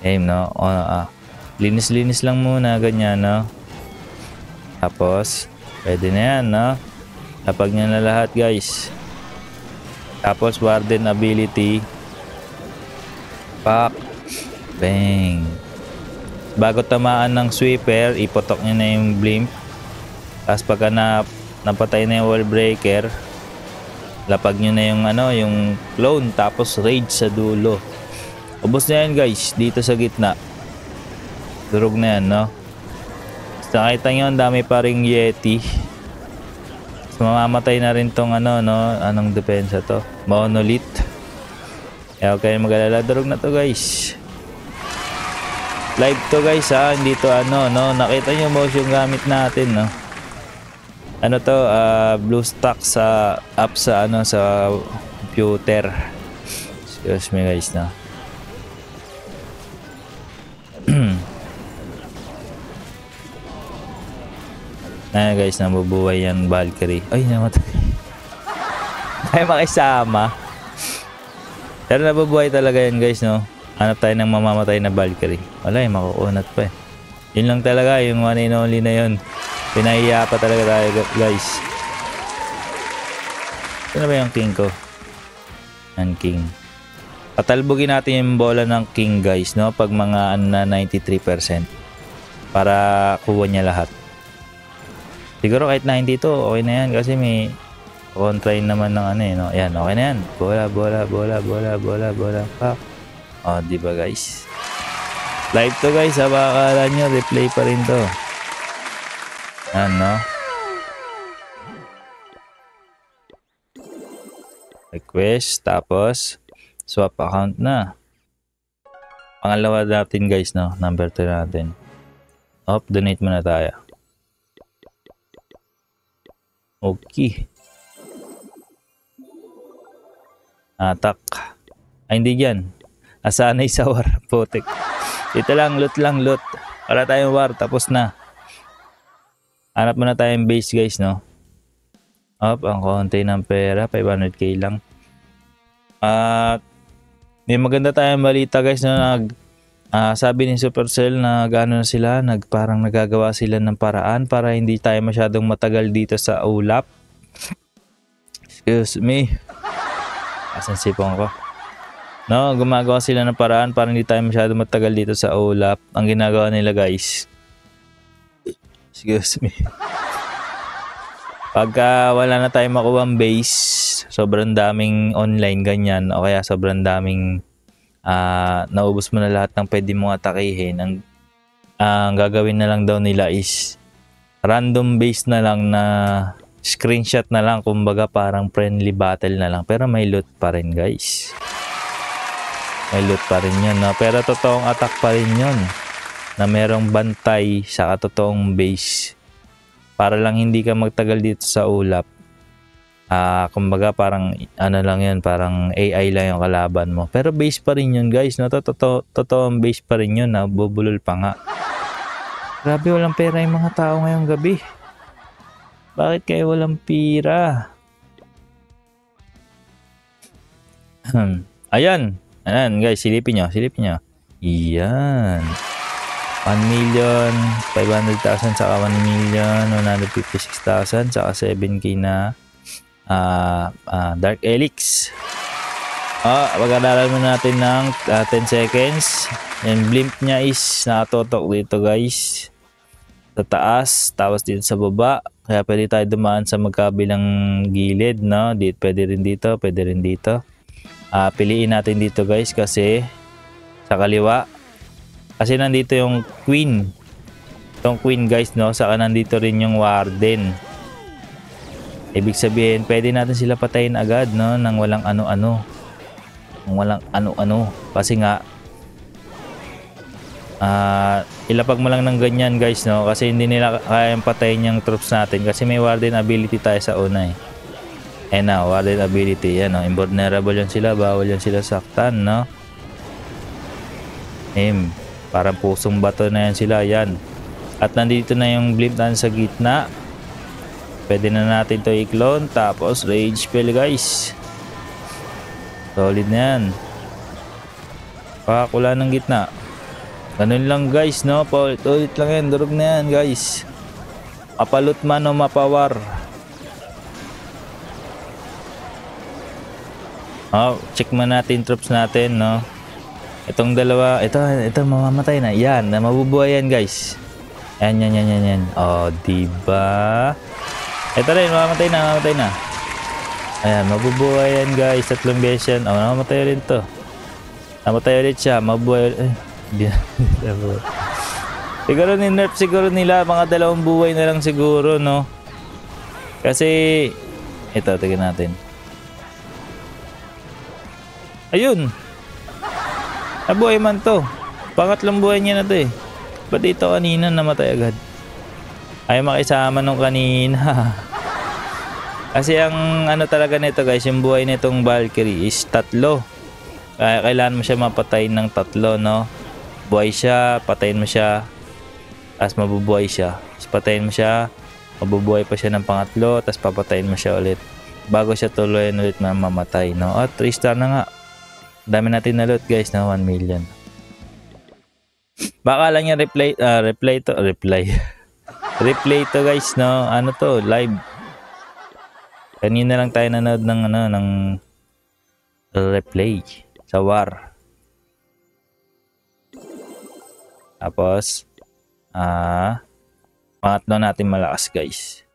Aim, no? Linis-linis lang muna, ganyan, no? Tapos, pwede na yan, no? Kapag nyo na lahat guys. Tapos, Warden ability. Pak. Bang. Bago tamaan ng sweeper, ipotok nyo na yung blimp. Tapos pagka napatay na yung wall breaker, lapag nyo na yung clone. Tapos rage sa dulo. Ubos na yan guys, dito sa gitna. Durog na yan, no? Basta nakita nyo, ang dami pa ring Yeti. So, mamamatay na rin tong anong depensa to? Monolith. Kaya huwag kayong mag-alala, durog na to guys. Live to guys ha, hindi to nakita nyo motion gamit natin, no? Blue stack sa app sa computer. Excuse me guys, no? Guys, nabubuhay yan Valkyrie. Ay, namatay. Ay, makisama. Pero nabubuhay talaga yan guys, no? Hanap tayo ng mamamatay na Valkyrie. Wala, makukunat pa eh. Yun lang talaga, yung one and only na yun. Pinahiya pa talaga tayo guys. Ito na ba yung king ko? Yan, king. Patalbugin natin yung bola ng king guys, no? Pag mga 93%. Para kuha niya lahat. Siguro kahit 92, okay na yan. Kasi may kontrain naman ng no? Ayan, okay na yan. Bola. Pak. Diba guys? Live to guys, baka akala nyo, replay pa rin to. No? Request, tapos swap account na. Pangalawa natin guys, no? Number 2 natin. Donate muna tayo. Okay. Atak. Hindi dyan. Asanay sa war. Putik. Ito lang, loot. Wala tayong war. Tapos na. Hanap muna tayong base guys, no? Ang konti ng pera. 500k lang. May maganda tayong balita guys, no? Sabi ni Supercell na gano'n sila. Parang nagagawa sila ng paraan para hindi tayo masyadong matagal dito sa ulap. Excuse me. Asan sipong ko? No, gumagawa sila ng paraan para hindi tayo masyado matagal dito sa ulap. Ang ginagawa nila guys. Excuse me. Pagka wala na tayong makuha base, sobrang daming online ganyan, o kaya sobrang daming naubos mo na lahat ng pwede mong atakihin. Ang gagawin na lang daw nila is random base na lang na screenshot na lang, kumbaga parang friendly battle na lang, pero may loot pa rin guys. May loot pa rin yun, no? Pero totoong attack pa rin yun, na merong bantay sa totoong base, para lang hindi ka magtagal dito sa ulap. Kumbaga parang lang yun, parang AI lang yung kalaban mo, pero base pa rin yun guys, no? Totoong base pa rin yun, na bubulol pa nga. Grabe, walang pera yung mga tao ngayong gabi. Bakit kayo walang pira? Ayan guys, silipin nyo. Iyan. 1,500,000 saka 1,156,000 saka 7k na Dark Elix. Pag-aralan mo natin ng 10 seconds. Yung blimp niya is nakatotok dito guys, sa taas, tapos dito sa baba. Kaya pwede tayo dumaan sa magkabilang gilid, no? Pwede rin dito, pwede rin dito. Piliin natin dito guys kasi sa kaliwa. Kasi nandito yung queen. Itong queen guys, no? Saka nandito rin yung warden. Ibig sabihin, pwede natin sila patayin agad, no? Nang walang ano-ano. Nang walang ano-ano. Kasi nga, ilapag mo lang ng ganyan guys, no? Kasi hindi nila kayang patayin yung troops natin. Kasi may warden ability tayo sa una eh. Na, warden ability. Yan, no? Invulnerable yan sila. Bawal yan sila saktan, no? Parang pusong bato na yan sila. Yan. At nandito na yung blimp natin sa gitna. Pwede na natin to i-clone. Tapos rage spell guys. Solid na yan. Pakakula ng gitna. Ganun lang guys, no? Paulit-ulit lang yan. Durog na yan guys. Mapalot man o mapawar. Check man natin troops natin, no? Itong dalawa, ito mamamatay na. Yan, mabubuhay yan guys. Yan. Diba? Ito rin, mamamatay na. Ayan, mabubuhay yan guys. Tatlong beses yan. Namamatay ulit to. Namatay ulit siya. Mabubuhay ulit. Siguro ni-nerf siguro nila. Mga 2 buhay na lang siguro, no? Kasi, ito, tignan natin. Ayun. Nabuhay man to. Pangatlong buhay niya na to eh. Ba't dito kanina namatay agad? Ayaw makisama nung kanina. Kasi ang ano talaga nito guys, yung buhay nitong Valkyrie is 3. Kaya kailangan mo siya mapatay ng 3, no? Buhay siya, patayin mo siya, tapos mabubuhay siya. Tapos patayin mo siya, mabubuhay pa siya ng pangatlo, tapos papatayin mo siya ulit. Bago siya tuloy ulit mamatay, no? At 3 star na nga. Dami natin na loot guys, na 1 million. Baka lang yung replay to guys, no? Ano to, live. Kanina lang tayo nanood ng replay sa war. Tapos pangatlo natin malakas guys.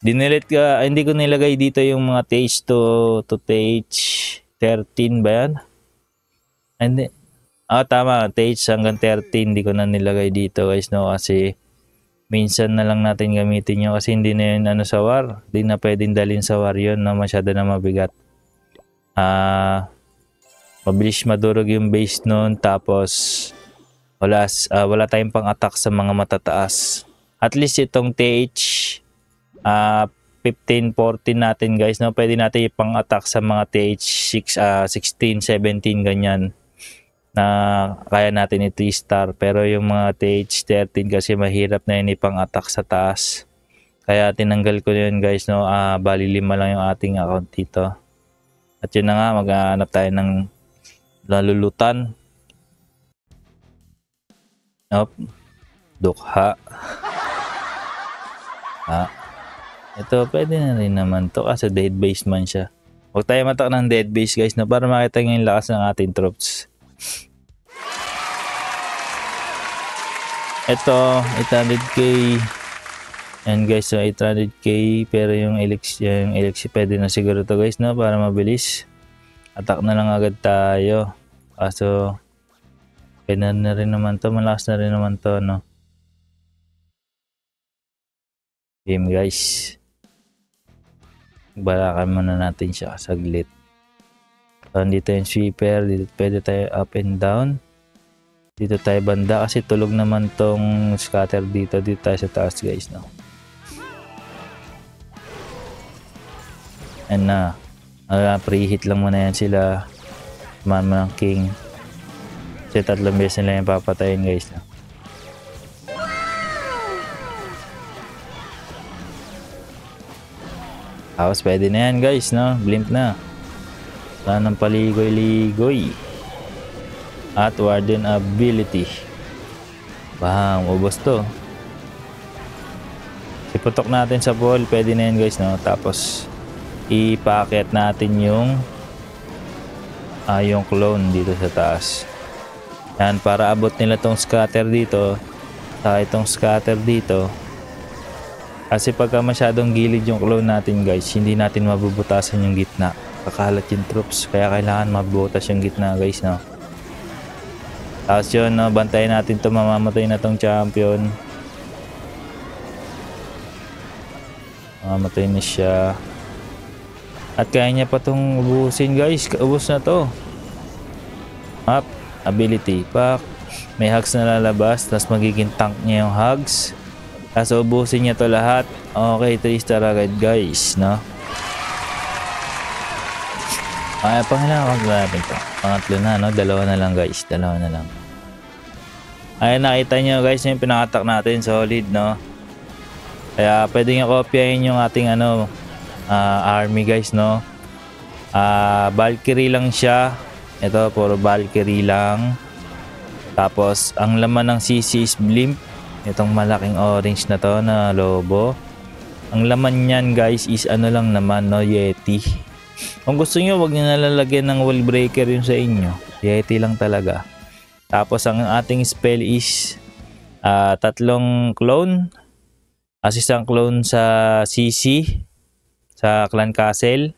Hindi ko nilagay dito yung mga TH to TH 13 ba yan? Hindi. Tama, TH hanggang 13 hindi ko na nilagay dito guys, no? Kasi minsan na lang natin gamitin yun kasi hindi na yun sa war. Hindi na pwedeng dalhin sa war yun, no? Masyado na mabigat. Mabilis madurog yung base nun. Tapos wala tayong pang attack sa mga matataas. At least itong TH 15, 14 natin guys, no? Pwede natin ipang attack sa mga TH 16, 17 ganyan. Na kaya natin i-3 star, pero yung mga TH 13 kasi mahirap na yun ipang attack sa taas, kaya tinanggal ko yun guys, no? Bali 5 lang yung ating account dito. At yun na nga, maghahanap tayo ng lalulutan. Dukha. Ito pwede na rin naman to kasi dead base man siya. Huwag tayo matak ng dead base guys, no? Para makita nyo yung lakas ng ating troops. Ito 800k. Yan guys, so 800k, pero yung elixir pwede na siguro to guys, no? Para mabilis attack na lang agad tayo. Kaso pwede na rin naman to, malakas na rin naman to, no? Game guys, balakan muna natin siya saglit. So, dito yung sweeper, dito pwede tayo up and down. Dito tayo banda kasi tulog naman tong scatter dito. Dito tayo sa taas guys, no? And na preheat lang muna yan sila. Man ng king. Kasi 3 beses nila yung papatayin guys, no? Tapos pwede na yan guys, no? Blimp na. Wala ng paligoy-ligoy. At warden ability. Bang, ubos to. Iputok natin sa ball, pwede na yan guys, no? Tapos ipaakit natin yung clone dito sa taas. Yan, para abot nila tong scatter dito. Sa itong scatter dito. Kasi pagka masyadong gilid yung clone natin guys, hindi natin mabubutasan yung gitna. Kakalat yung troops, kaya kailangan mabutas yung gitna guys, no. Tapos yun, no, bantayan natin to, mamamatay na tong champion. Mamamatay na siya. At kaya niya pa tong ubusin guys, ubus na to. Up, ability pack. May hugs na lalabas, tapos magiging tank niya yung hugs. Tapos ubusin niya to lahat. Okay, 3 star agad guys, no? Ay, pangilang natin to. Pangatlo na, no? Dalawa na lang guys, dalawa na lang. Ay, nakita nyo guys yung pinakatak natin, solid, no? Kaya pwede nyo kopyahin yung ating army guys, no? Valkyrie lang siya. Ito, puro Valkyrie lang. Tapos, ang laman ng CC is blimp. Itong malaking orange na to na lobo. Ang laman niyan guys is lang naman, no? Yeti. Kung gusto nyo, wag nyo nalalagyan ng wall breaker yun sa inyo. Yeti lang talaga. Tapos ang ating spell is 3 clone. Isang clone sa CC, sa Clan Castle.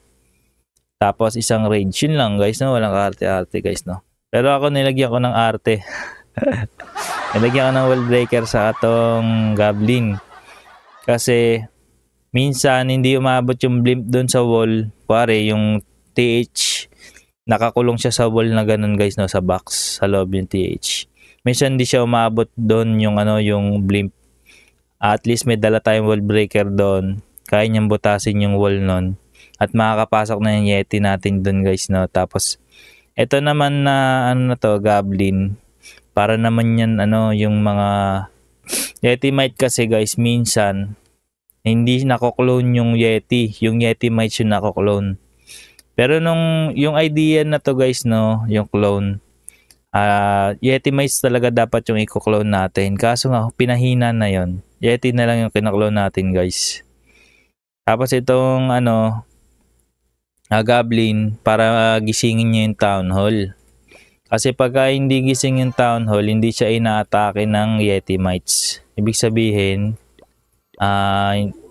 Tapos isang rage. Yun lang guys, no? Walang arte-arte guys, no? Pero ako nilagyan ko ng arte. Nilagyan ko ng wall breaker sa atong goblin. Kasi minsan hindi umabot yung blimp doon sa wall. Pare, yung TH nakakulong siya sa wall na ganun guys, no, sa box sa loob yung TH. Minsan hindi siya umabot doon yung yung blimp. At least may dala tayong wall breaker doon. Kaya niyang butasin yung wall nun. At makakapasok na yung Yeti natin doon guys, no. Tapos ito naman na na to, goblin. Para naman yan yung mga Yeti Mite kasi guys, minsan hindi nako-clone yung Yeti. Yung Yeti Mites yung nako-clone. Pero yung idea na to guys, no, yung clone, Yeti Mites talaga dapat yung i-clone natin. Kaso nga, pinahina na yon. Yeti na lang yung kina-clone natin guys. Tapos itong goblin, para gisingin niya yung town hall. Kasi pagka hindi gising yung town hall, hindi siya inaatake ng Yeti Mites. Ibig sabihin,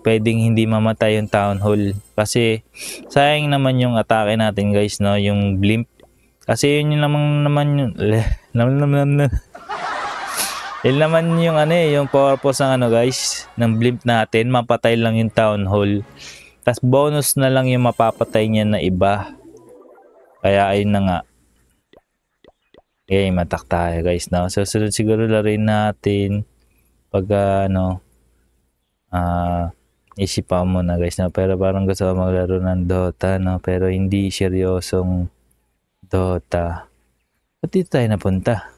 pwedeng hindi mamatay yung town hall. Kasi sayang naman yung atake natin guys, no, yung blimp. Kasi yun yung naman yung purpose ng guys, ng blimp natin, mapatay lang yung town hall. Tas bonus na lang yung mapapatay niya na iba. Kaya ayun na nga. Okay, matak tayo guys, no. So sunod siguro laruin natin pag isipan mo na guys, no. Pero parang gusto ko maglaro ng Dota, no, pero hindi seryosong Dota. Ba't dito tayo napunta?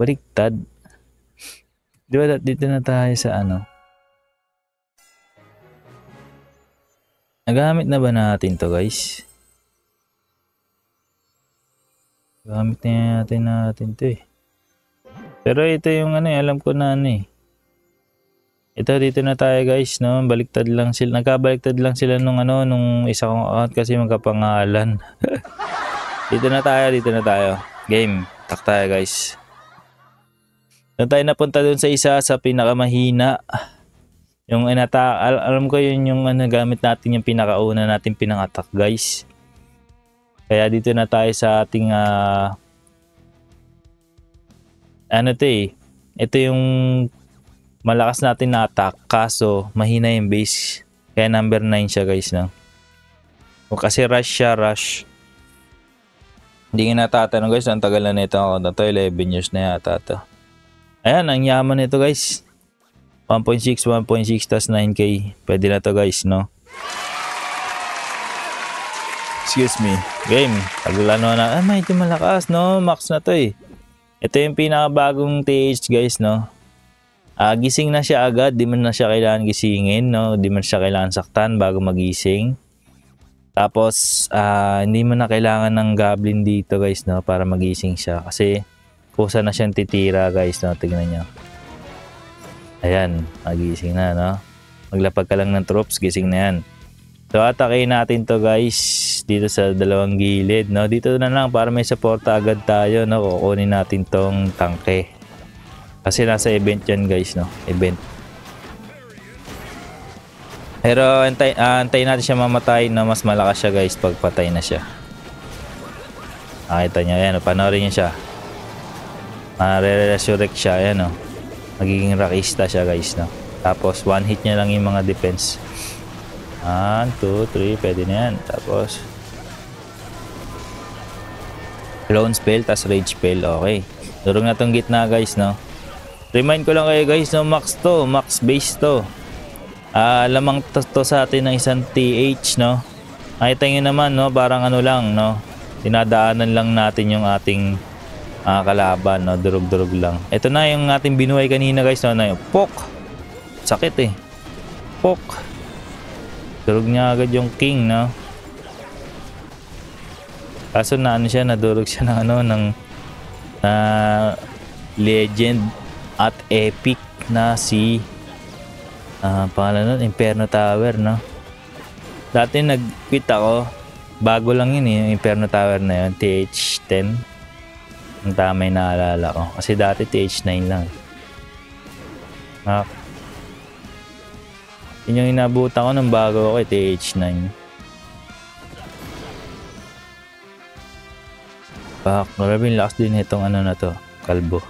Baliktad. Di ba dito na tayo sa nagamit na ba natin to guys? Gamit na natin to eh. Pero ito yung alam ko na Ito dito na tayo guys, no. Baliktad lang sila. Nagkabaliktad lang sila nung isa kong account kasi magkapangalan. Dito na tayo. Game. Tak tayo guys. Doon tayo napunta doon sa isa sa pinakamahina. Yung alam ko yun yung gamit natin yung pinakauna natin pinang-attack guys. Kaya dito na tayo sa ating ito yung malakas natin na attack kaso mahina yung base. Kaya number 9 siya guys, no. O kasi rush. Hindi nga natatanong guys, ang tagal na nito ako na to, 11 years na yata to. Ayan, ang yaman nito guys. 1.6 tas 9k. Pwede na to guys, no. Excuse me. Game. Taglano na. Medyo malakas, no. Max na to eh. Ito yung pinakabagong TH guys, no. Gising na siya agad. Di man na siya kailangan gisingin, no. Di man siya kailangan saktan bago magising. Tapos, hindi mo na kailangan ng goblin dito guys, no. Para magising siya. Kasi, kusa na siyang titira guys, no. Tignan nyo. Ayan. Magising na, no. Maglapag ka lang ng troops. Gising na yan. So, atakin natin to guys dito sa dalawang gilid, no. Dito na lang para may suporta agad tayo, no. Kukunin natin tong tangke. Kasi nasa event yan guys, no? Event. Pero antayin natin siya mamatay na mas malakas siya guys pag patay na siya. Nakita niyo, ayan, panoorin niyo siya. Re-resurrect siya, ayan o. Magiging rakista siya guys, no? Tapos one hit niya lang yung mga defense. 1, 2, 3, pwede na yan. Tapos clone spell, tas rage spell, okay. Durog na tong gitna guys, no? Remind ko lang kayo guys, no? Max to, max base to. Lamang to sa atin ng isang TH, no? Nakita nyo naman, no? Parang ano lang, no? Dinadaanan lang natin yung ating kalaban, no? Durog-durog lang. Ito na yung ating binuhay kanina guys, no? Na yung pok. Sakit eh. Pok. Durog niya agad yung king, no? Kaso na ano siya, nadurog siya ng ano, ng legend at epic na si pangalan nun, Inferno Tower, no? Dati nag-quit ako, bago lang yun eh, yung Inferno Tower na yun, TH10. Ang tama yung naalala ko, kasi dati TH9 lang. Yun yung inabutan ko ng bago ako, TH9. Grabe yung lakas din itong ano na to, kalbo.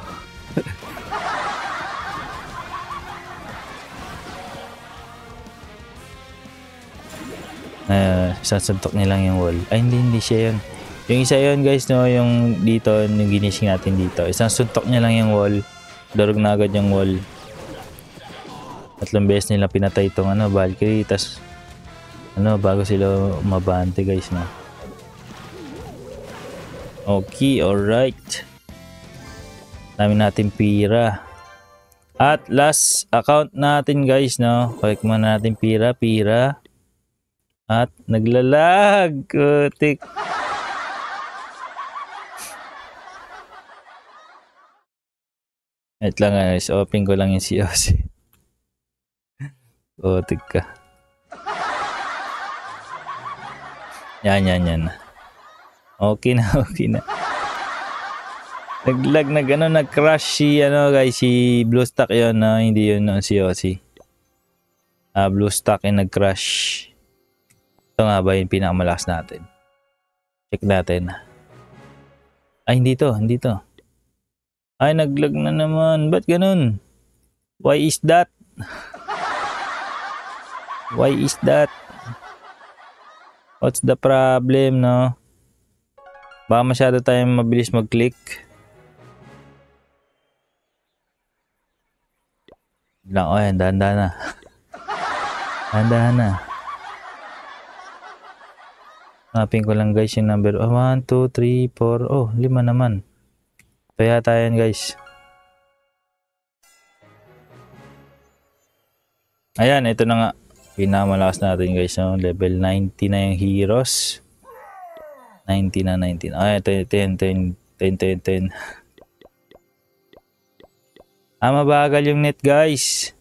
Sasuntok nilang yung wall. Ay, hindi siya yun. Yung isa yun guys, no, yung dito, yung ginising natin dito. Isang suntok niya lang yung wall. Durog na agad yung wall. 3 beses nila pinatay itong ano, Valkyrie. Tas, ano, bago sila mabante guys, no. Okay, alright. Dami natin pira. At last account natin guys, no. Collect muna natin pira. At naglalag. Kutik. Wait lang guys. Open ko lang yung COC. Kutik ka. Yan. Okay na. Naglag na gano'n, nag-crash si ano guys, si BlueStack yun, no? Hindi yun no, si Ozzy. BlueStack yung nag-crash. Ito nga ba yung pinakamalakas natin? Check natin. Ay, hindi to. Ay, naglag na naman. Ba't ganun? Why is that? What's the problem, no? Baka masyado tayong mabilis mag-click. Lang, oh yan, dahan-dahan na. Hanapin ko lang guys yung number. 1, 2, 3, 4. Oh, 5 naman. Ito yata yan guys. Ayan, ito na nga. Pinamalakas natin guys. No? Level 90 na yung heroes. 90 na. Ay, 10. Mabagal yung net guys.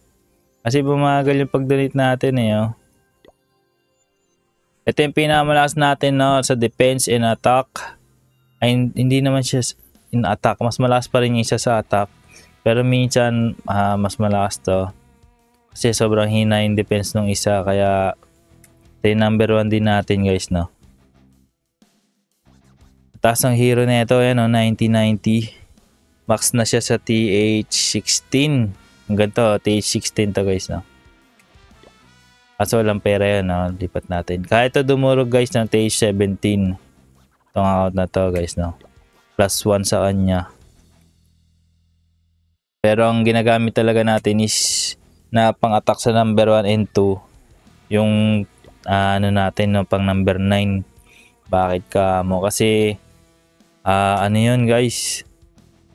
Kasi bumagal yung pag-donate natin eh. Oh. Ito yung pinamalakas natin, no, sa defense and attack. Ay, hindi naman siya in attack. Mas malakas pa rin yung isa sa attack. Pero minsan, mas malakas to. Kasi sobrang hina yung defense ng isa. Kaya, ito yung number 1 din natin guys, no. Taas ang hero na ito, yan, no, 90. Max na siya sa TH16. Hanggang to, TH16 to guys, no. Kaso walang pera yan, no. Lipat natin. Kahit ito dumurog guys ng TH17. Itong account na to guys, no. +1 sa kanya. Pero ang ginagamit talaga natin is na pang-attack sa number 1 and 2. Yung ano natin, no, pang number 9. Bakit ka mo? Kasi ano yun guys,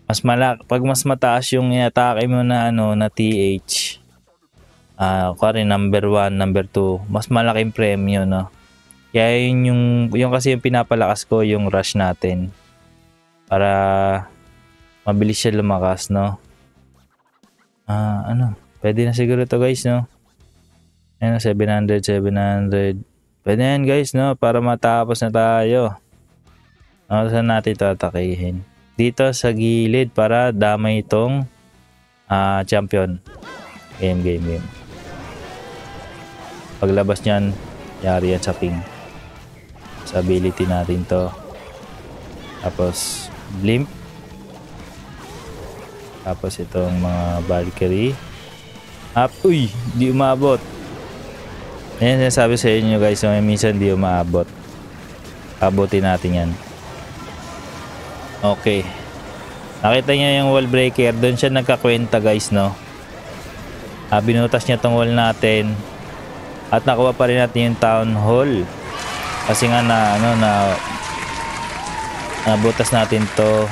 pag mas mataas yung i-atake mo na ano na TH, kuwari number 1, number 2, mas malaking premyo, no. Kaya yun yung kasi yung pinapalakas ko yung rush natin para mabilis siya lumakas, no. Pwede na siguro to guys, no. Ayun, 700. Pwede yan guys, no, para matapos na tayo. Saan natin ito atakihin? Dito sa gilid para damay itong champion. Game. Paglabas niyan, yari yan sa ping. Sa ability natin to. Tapos, blimp. Tapos itong mga Valkyrie. Uy! Di umabot. Ayan sinasabi sa inyo guys, minsan di umaabot. Abutin natin yan. Okay. Nakita niya yung wall breaker. Doon siya nagkakwenta guys, no? Binutas niya tong wall natin. At nakuha pa rin natin yung town hall. Kasi nga butas natin to.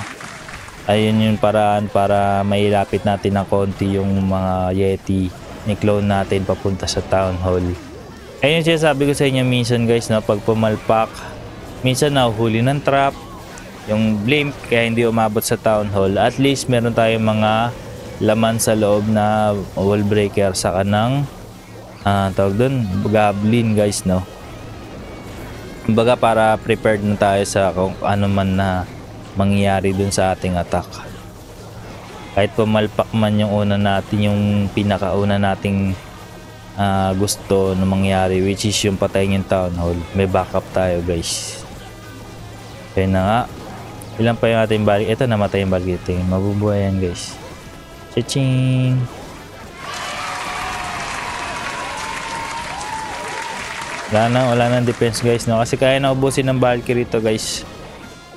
Ayun yung paraan para mailapit natin ng konti yung mga Yeti ni clone natin papunta sa town hall. Ayun siya sabi ko sa inyo minsan guys, no? Pag pumalpak, minsan nahuhuli ng trap, yung blimp, kaya hindi umabot sa town hall. At least meron tayong mga laman sa loob na wall breaker sa kanang tawag doon, goblin guys, no? Kumbaga para prepared na tayo sa kung ano man na mangyayari dun sa ating attack. Kahit pumalpak man yung una natin, yung pinakauna nating gusto na mangyari, which is yung patayin yung town hall, may backup tayo guys. Kaya na nga, ilan pa yung ating balik. Ito namatay yung balik. Mabubuhay yan guys. Cha-ching! Wala nang defense guys, no? Kasi kaya na ubusin ng Valkyrie to guys.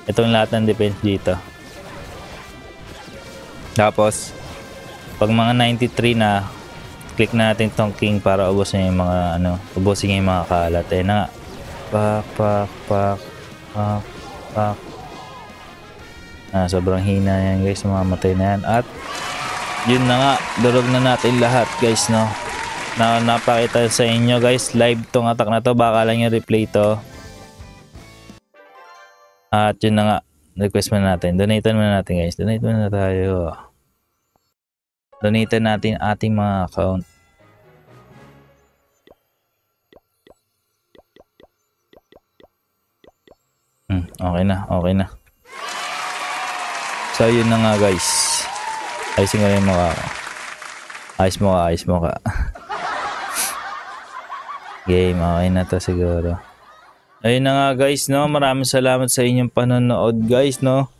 Itong lahat ng defense dito. Tapos pag mga 93 na, click na natin tong king para ubusin yung mga ubusin yung mga kalat. Ayun na nga. Pak. Sobrang hina yan guys, mamamatay na yan. At yun na nga, durog na natin lahat guys, no? Napakita sa inyo guys, live tong attack na to, baka lang yung replay to. At yun na nga, request muna natin, donate muna natin guys, donate muna tayo. Donate natin ating mga account. Okay na. So yun na nga guys, ayusin ko rin mukha ko. Ayos mo ka. Game, okay na to siguro. Ayun na nga guys, no? Maraming salamat sa inyong panonood guys, no?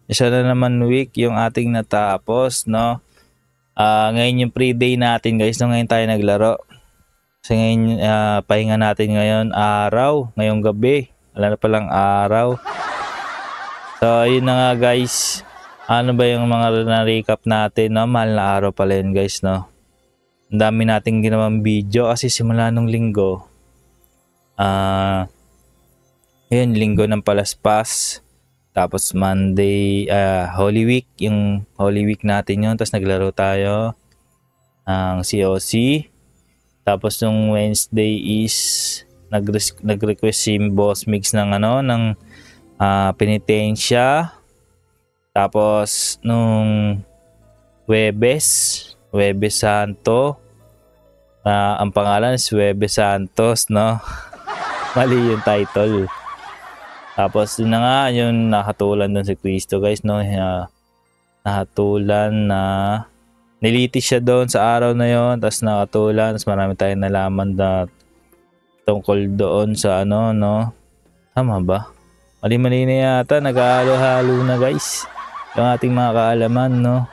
Isa na naman week yung ating natapos, no? Ngayon yung pre-day natin guys, no? Ngayon tayo naglaro. Kasi ngayon, pahinga natin ngayon ngayong gabi. Wala na palang araw. So ayun na nga guys. Ano ba yung mga na-recap natin, no? Mahal na araw pala yun guys, no? Ang dami nating ginawang video kasi simula nung linggo. Yun, linggo ng palaspas. Tapos Monday, Holy Week. Yung Holy Week natin yun. Tapos naglaro tayo ng COC. Tapos nung Wednesday is nag-request si Boss Mix ng penitensya. Tapos nung Webes Santo, ang pangalan is Webes Santos, no? Mali yung title. Tapos yun na nga, yung nakatulan doon si Cristo guys, no? Nakatulan na nilitis siya doon sa araw na yon, tapos nakatulan, tapos marami tayong nalaman na tungkol doon sa no? Tama ba? Mali na yata, nag-halo-halo na guys yung ating mga kaalaman, no?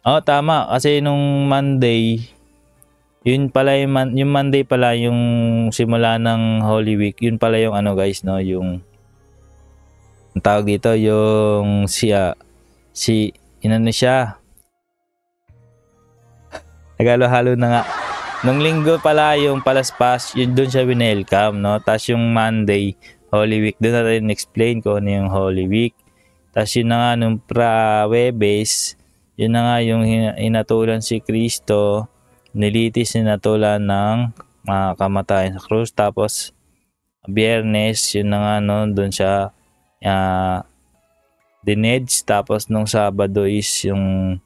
Tama, kasi nung Monday, yun pala yung Monday pala yung simula ng Holy Week, yun pala yung guys, no? Yung tawag dito, yung siya nagalo-halo na nga. Nung linggo pala yung palaspas, yun doon siya winelcome, no? Tapos yung Monday, Holy Week, doon natin explain ko ano yung Holy Week. Tapos yun na nga nung Webes, yun na nga yung inatulan si Cristo, nilitis, inatulan ng kamatayan sa krus. Tapos Biyernes, yun na nga, no? Doon siya dinedge. Tapos nung Sabado is yung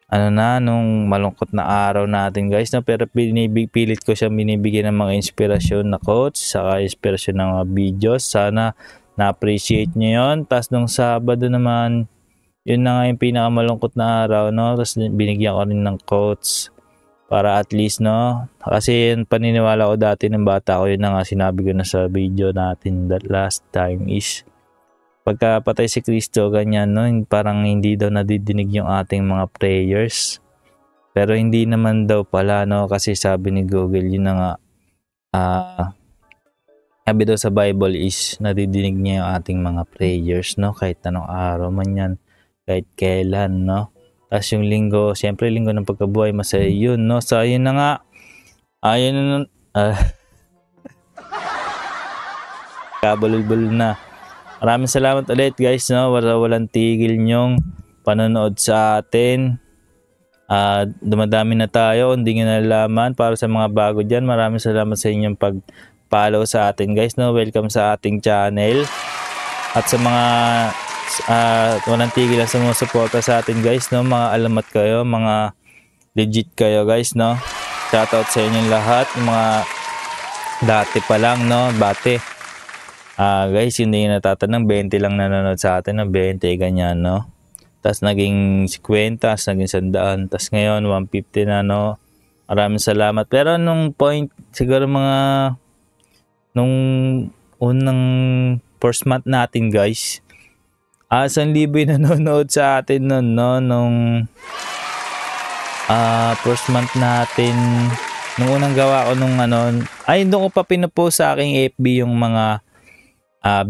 nung malungkot na araw natin guys, no? Pero pilit ko siya binibigyan ng mga inspirasyon na quotes, saka inspirasyon ng mga videos. Sana na-appreciate nyo yun. Tapos nung Sabado naman, yun na nga yung pinakamalungkot na araw, no? Tapos binigyan ko rin ng quotes para at least, no? Kasi yung paniniwala ko dati ng bata ko, yun na nga sinabi ko na sa video natin that last time is pagka patay si Kristo, ganyan, no? Parang hindi daw nadidinig yung ating mga prayers. Pero hindi naman daw pala, no? Kasi sabi ni Google, yun na nga, sabi daw sa Bible is nadidinig niya yung ating mga prayers, no? Kahit anong araw man yan, kahit kailan, no? Tapos yung linggo, siyempre linggo ng pagkabuhay, masaya yun, no? So, ayun na nga. Ayun na, kabulol-bulol na. Maraming salamat ulit, guys, no? Walang tigil nyong panonood sa atin. Dumadami na tayo, hindi nyo nalalaman. Para sa mga bago dyan, maraming salamat sa inyong pag-follow sa atin, guys, no? Welcome sa ating channel. At sa mga walang tigil na sumusuporta sa atin, guys, no? Mga alamat kayo, mga legit kayo, guys, no? Shoutout sa inyong lahat, mga dati pa lang, no? Bate. Guys, hindi nyo natatanong, 20 lang nanonood sa atin, no? 20, ganyan, no? Tapos naging 50, tapos naging 100, tapos ngayon 150 na, no? Maraming salamat. Pero nung point, siguro nung unang first month natin, guys, 1,000 yung nanonood sa atin nun, no? Nung first month natin, nung unang gawa ko nung doon ko pa pinupost sa aking FB yung mga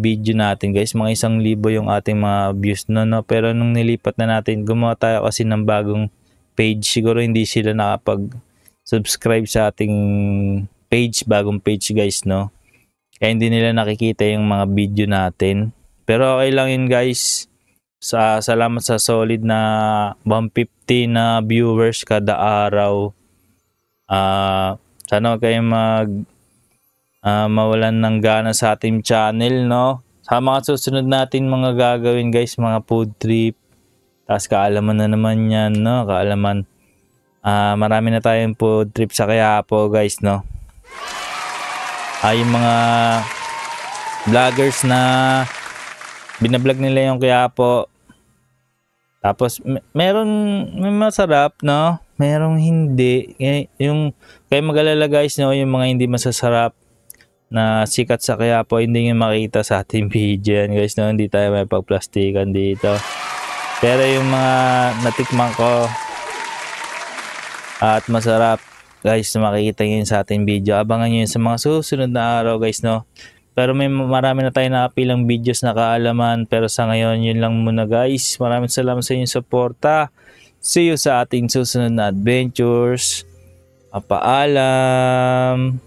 video natin, guys. Mga 1,000 yung ating mga views, no? Pero nung nilipat na natin, gumawa tayo kasi ng bagong page. Siguro hindi sila nakapag-subscribe sa ating page, bagong page, guys, no? Kaya hindi nila nakikita yung mga video natin. Pero okay lang yun, guys. Salamat sa solid na 150 na viewers kada araw. Sana huwag kayong mawalan ng gana sa ating channel, no? Sa mga susunod natin mga gagawin, guys, mga food trip. Tapos kaalaman na naman yan, no? Kaalaman. Marami na tayong food trip sa Quiapo, guys, no? Yung mga vloggers na binablog nila yung Quiapo. Tapos may masarap, no? Merong hindi. Yung kayo mag-alala, guys, no? Yung mga hindi masasarap na sikat sa Quiapo, hindi nyo makita sa ating video yan, guys, no? Hindi tayo may pagplastikan dito. Pero yung mga natikman ko at masarap, guys, makikita nyo sa ating video. Abangan nyo yun sa mga susunod na araw, guys, no? Pero marami na tayo nakapilang videos na kaalaman. Pero sa ngayon, yun lang muna, guys. Maraming salamat sa inyong suporta. See you sa ating susunod na adventures. Paalam!